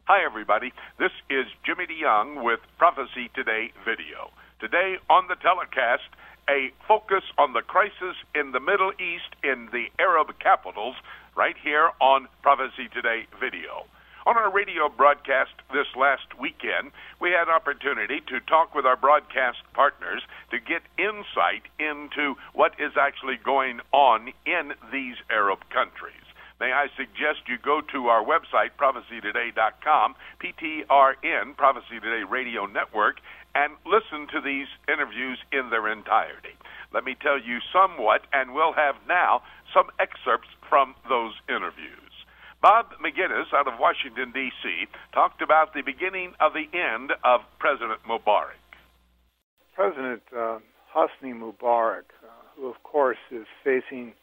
Hi, everybody. This is Jimmy DeYoung with Prophecy Today Video. Today on the telecast, a focus on the crisis in the Middle East in the Arab capitals, right here on Prophecy Today Video. On our radio broadcast this last weekend, we had opportunity to talk with our broadcast partners to get insight into what is actually going on in these Arab countries. May I suggest you go to our website, prophecytoday.com, PTRN, Prophecy Today Radio Network, and listen to these interviews in their entirety. Let me tell you somewhat, and we'll have now some excerpts from those interviews. Bob McGinnis out of Washington, D.C., talked about the beginning of the end of President Mubarak. President Hosni Mubarak, who, of course, is facing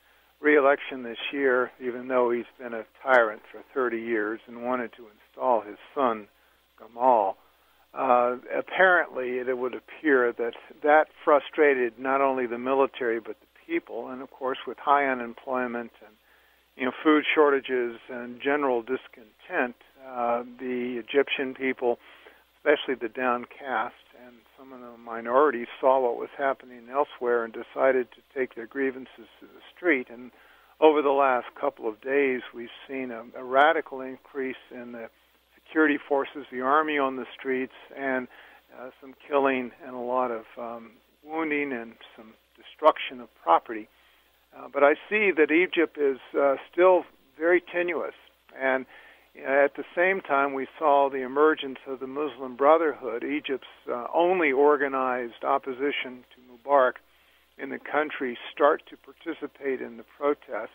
re-election this year, even though he's been a tyrant for 30 years and wanted to install his son, Gamal. Apparently, it would appear that frustrated not only the military but the people, and of course, with high unemployment and food shortages and general discontent, the Egyptian people, especially the downcast and some of the minorities, saw what was happening elsewhere and decided to take their grievances to the street. And over the last couple of days, we've seen a radical increase in the security forces, the army on the streets, and some killing and a lot of wounding and some destruction of property. But I see that Egypt is still very tenuous. And at the same time, we saw the emergence of the Muslim Brotherhood, Egypt's only organized opposition to Mubarak in the country, start to participate in the protest.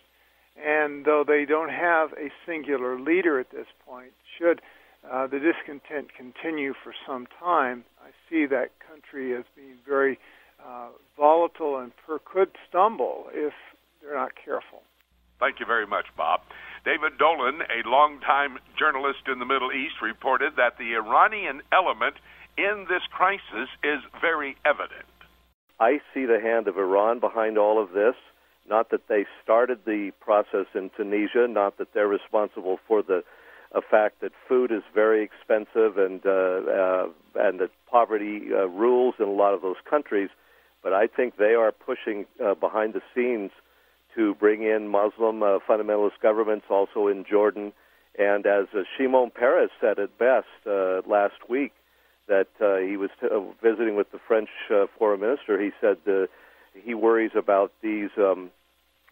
And though they don't have a singular leader at this point, should the discontent continue for some time, I see that country as being very volatile and could stumble if they're not careful. Thank you very much, Bob. David Dolan, a longtime journalist in the Middle East, reported that the Iranian element in this crisis is very evident. I see the hand of Iran behind all of this. Not that they started the process in Tunisia, not that they're responsible for the fact that food is very expensive and that poverty rules in a lot of those countries, but I think they are pushing behind the scenes to bring in Muslim fundamentalist governments also in Jordan. And as Shimon Peres said it best last week, that he was visiting with the French foreign minister, he said he worries about these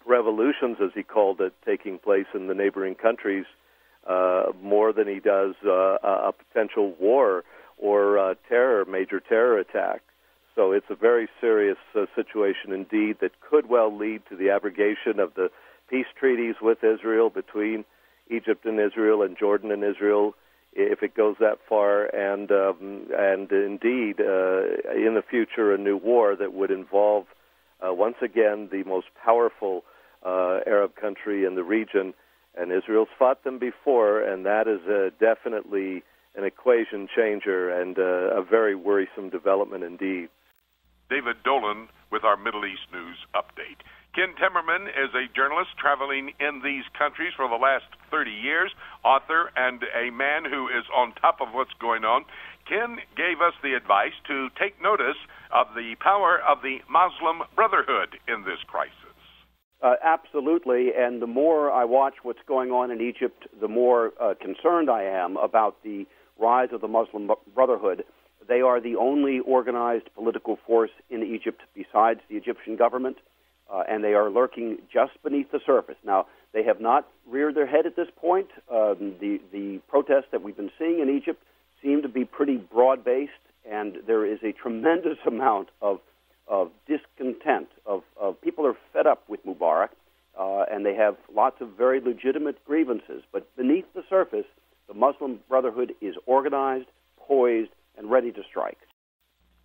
revolutions, as he called it, taking place in the neighboring countries more than he does a potential war or major terror attack. So it's a very serious situation indeed that could well lead to the abrogation of the peace treaties with Israel between Egypt and Israel and Jordan and Israel, if it goes that far, and indeed in the future a new war that would involve once again the most powerful Arab country in the region. And Israel's fought them before, and that is definitely an equation changer and a very worrisome development indeed. David Dolan with our Middle East News Update. Ken Timmerman is a journalist traveling in these countries for the last 30 years, author, and a man who is on top of what's going on. Ken gave us the advice to take notice of the power of the Muslim Brotherhood in this crisis. Absolutely, and the more I watch what's going on in Egypt, the more concerned I am about the rise of the Muslim Brotherhood. They are the only organized political force in Egypt besides the Egyptian government, and they are lurking just beneath the surface. Now, they have not reared their head at this point. The protests that we've been seeing in Egypt seem to be pretty broad-based, and there is a tremendous amount of discontent. Of people are fed up with Mubarak, and they have lots of very legitimate grievances. But beneath the surface, the Muslim Brotherhood is organized, poised, and ready to strike.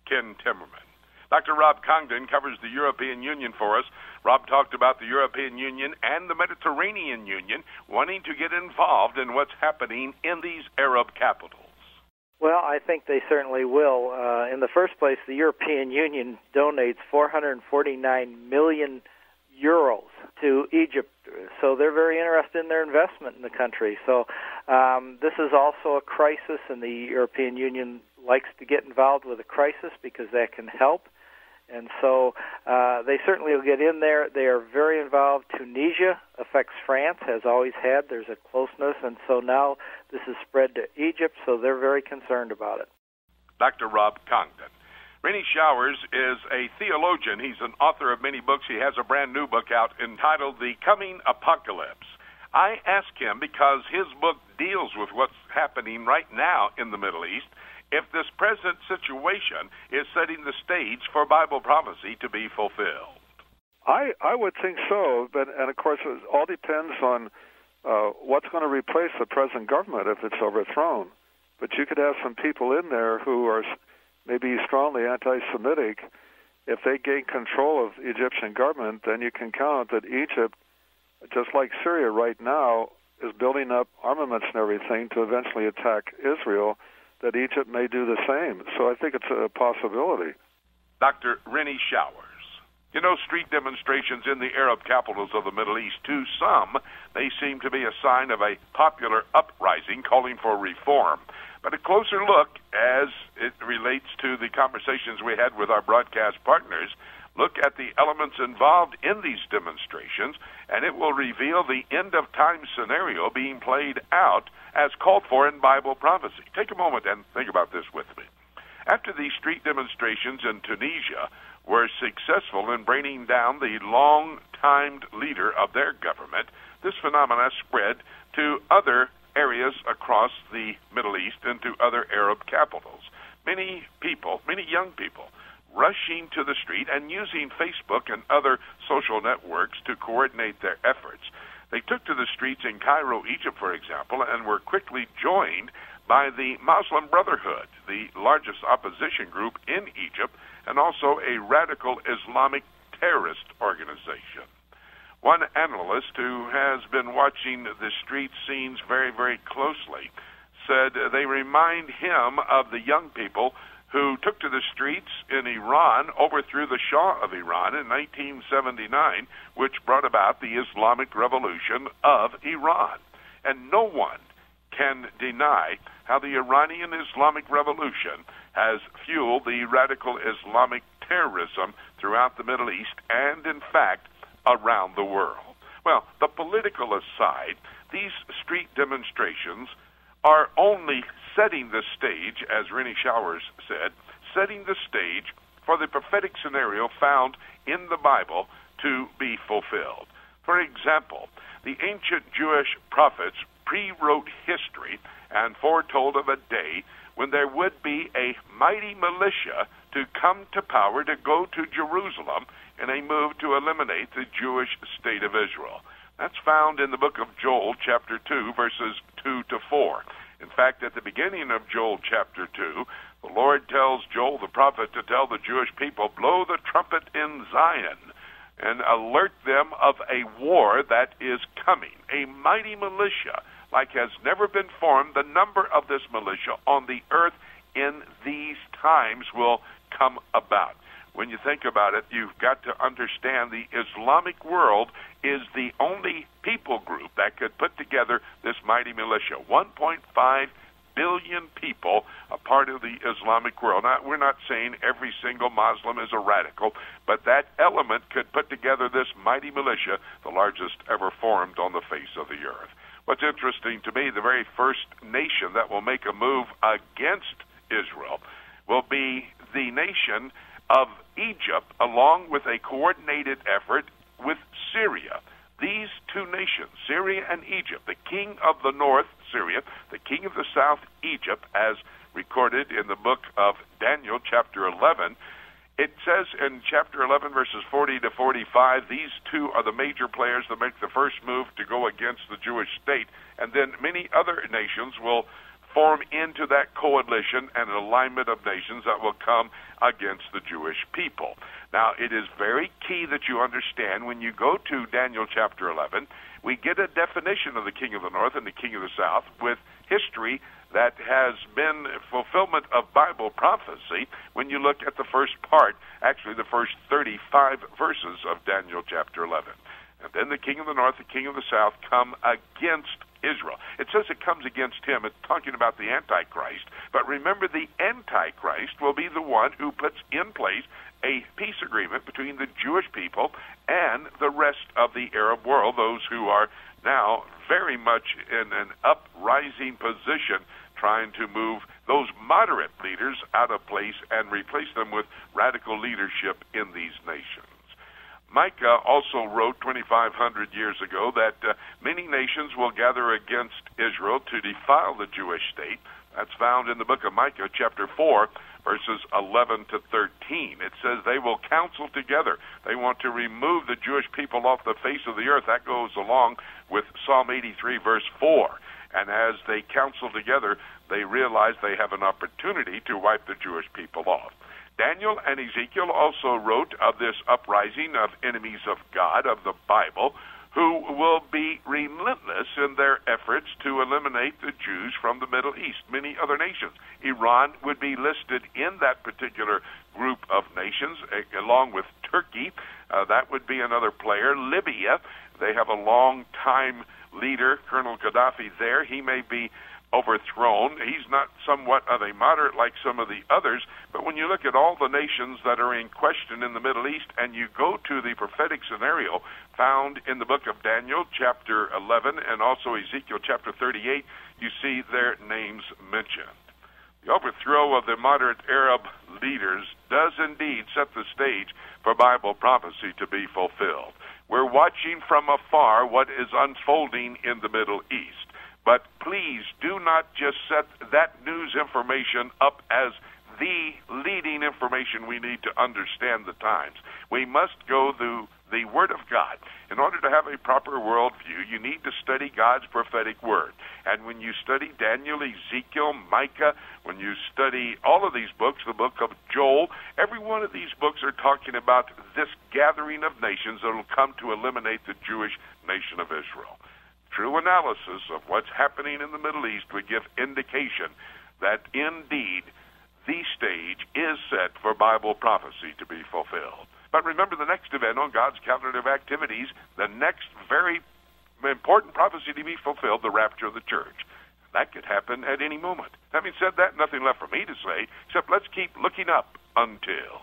Ken Timmerman. Dr. Rob Conway covers the European Union for us. Rob talked about the European Union and the Mediterranean Union wanting to get involved in what's happening in these Arab capitals. Well, I think they certainly will. In the first place, the European Union donates 449 million euros to Egypt. So they're very interested in their investment in the country. So this is also a crisis, and the European Union likes to get involved with a crisis because that can help. And so they certainly will get in there. They are very involved. Tunisia affects France, has always had. There's a closeness, and so now this is spread to Egypt, so they're very concerned about it. Dr. Rob Conway. Rennie Showers is a theologian. He's an author of many books. He has a brand new book out entitled The Coming Apocalypse. I asked him, because his book deals with what's happening right now in the Middle East, if this present situation is setting the stage for Bible prophecy to be fulfilled. I would think so, and of course it all depends on what's going to replace the present government if it's overthrown. But you could have some people in there who are maybe strongly anti-Semitic. If they gain control of the Egyptian government, then you can count that Egypt, just like Syria right now, is building up armaments and everything to eventually attack Israel, that Egypt may do the same. So I think it's a possibility. Dr. Rennie Showers. You know, street demonstrations in the Arab capitals of the Middle East, to some, they seem to be a sign of a popular uprising calling for reform. But a closer look, as it relates to the conversations we had with our broadcast partners, look at the elements involved in these demonstrations, and it will reveal the end-of-time scenario being played out as called for in Bible prophecy. Take a moment and think about this with me. After these street demonstrations in Tunisia were successful in bringing down the long-timed leader of their government, this phenomenon spread to other areas across the Middle East and to other Arab capitals. Many people, many young people, rushing to the street and using Facebook and other social networks to coordinate their efforts. They took to the streets in Cairo, Egypt, for example, and were quickly joined by the Muslim Brotherhood, the largest opposition group in Egypt, and also a radical Islamic terrorist organization. One analyst who has been watching the street scenes very, very closely said they remind him of the young people who took to the streets in Iran, overthrew the Shah of Iran in 1979, which brought about the Islamic Revolution of Iran. And no one can deny how the Iranian Islamic Revolution has fueled the radical Islamic terrorism throughout the Middle East and, in fact, around the world. Well, the political aside, these street demonstrations are only setting the stage, as Rennie Showers said, setting the stage for the prophetic scenario found in the Bible to be fulfilled. For example, the ancient Jewish prophets pre-wrote history and foretold of a day when there would be a mighty militia to come to power to go to Jerusalem in a move to eliminate the Jewish state of Israel. That's found in the book of Joel, chapter 2, verses 2 to 4. In fact, at the beginning of Joel chapter 2, the Lord tells Joel the prophet to tell the Jewish people, blow the trumpet in Zion and alert them of a war that is coming, a mighty militia like has never been formed. The number of this militia on the earth in these times will come about. When you think about it, you've got to understand the Islamic world is the only people group that could put together this mighty militia. 1.5 billion people, a part of the Islamic world. Now, we're not saying every single Muslim is a radical, but that element could put together this mighty militia, the largest ever formed on the face of the earth. What's interesting to me, the very first nation that will make a move against Israel will be the nation of Egypt, along with a coordinated effort with Syria. These two nations, Syria and Egypt, the king of the north, Syria, the king of the south, Egypt, as recorded in the book of Daniel, chapter 11, it says in chapter 11, verses 40 to 45, these two are the major players that make the first move to go against the Jewish state, and then many other nations will form into that coalition and an alignment of nations that will come against the Jewish people. Now, it is very key that you understand when you go to Daniel chapter 11, we get a definition of the king of the north and the king of the south with history that has been fulfillment of Bible prophecy when you look at the first part, actually the first 35 verses of Daniel chapter 11. And then the king of the north, the king of the south come against Israel. It says it comes against him. It's talking about the Antichrist. But remember, the Antichrist will be the one who puts in place a peace agreement between the Jewish people and the rest of the Arab world, those who are now very much in an uprising position, trying to move those moderate leaders out of place and replace them with radical leadership in these nations. Micah also wrote 2,500 years ago that many nations will gather against Israel to defile the Jewish state. That's found in the book of Micah, chapter 4, verses 11 to 13. It says they will counsel together. They want to remove the Jewish people off the face of the earth. That goes along with Psalm 83, verse 4. And as they counsel together, they realize they have an opportunity to wipe the Jewish people off. Daniel and Ezekiel also wrote of this uprising of enemies of God, of the Bible, who will be relentless in their efforts to eliminate the Jews from the Middle East. Many other nations. Iran would be listed in that particular group of nations, along with Turkey. That would be another player. Libya, they have a long-time leader, Colonel Gaddafi there. He may be overthrown. He's not somewhat of a moderate like some of the others, but when you look at all the nations that are in question in the Middle East and you go to the prophetic scenario found in the book of Daniel, chapter 11, and also Ezekiel, chapter 38, you see their names mentioned. The overthrow of the moderate Arab leaders does indeed set the stage for Bible prophecy to be fulfilled. We're watching from afar what is unfolding in the Middle East. But please do not just set that news information up as the leading information we need to understand the times. We must go through the Word of God. In order to have a proper worldview, you need to study God's prophetic Word. And when you study Daniel, Ezekiel, Micah, when you study all of these books, the book of Joel, every one of these books are talking about this gathering of nations that will come to eliminate the Jewish nation of Israel. True analysis of what's happening in the Middle East would give indication that indeed the stage is set for Bible prophecy to be fulfilled. But remember the next event on God's calendar of activities, the next very important prophecy to be fulfilled, the rapture of the church. That could happen at any moment. Having said that, nothing left for me to say except let's keep looking up until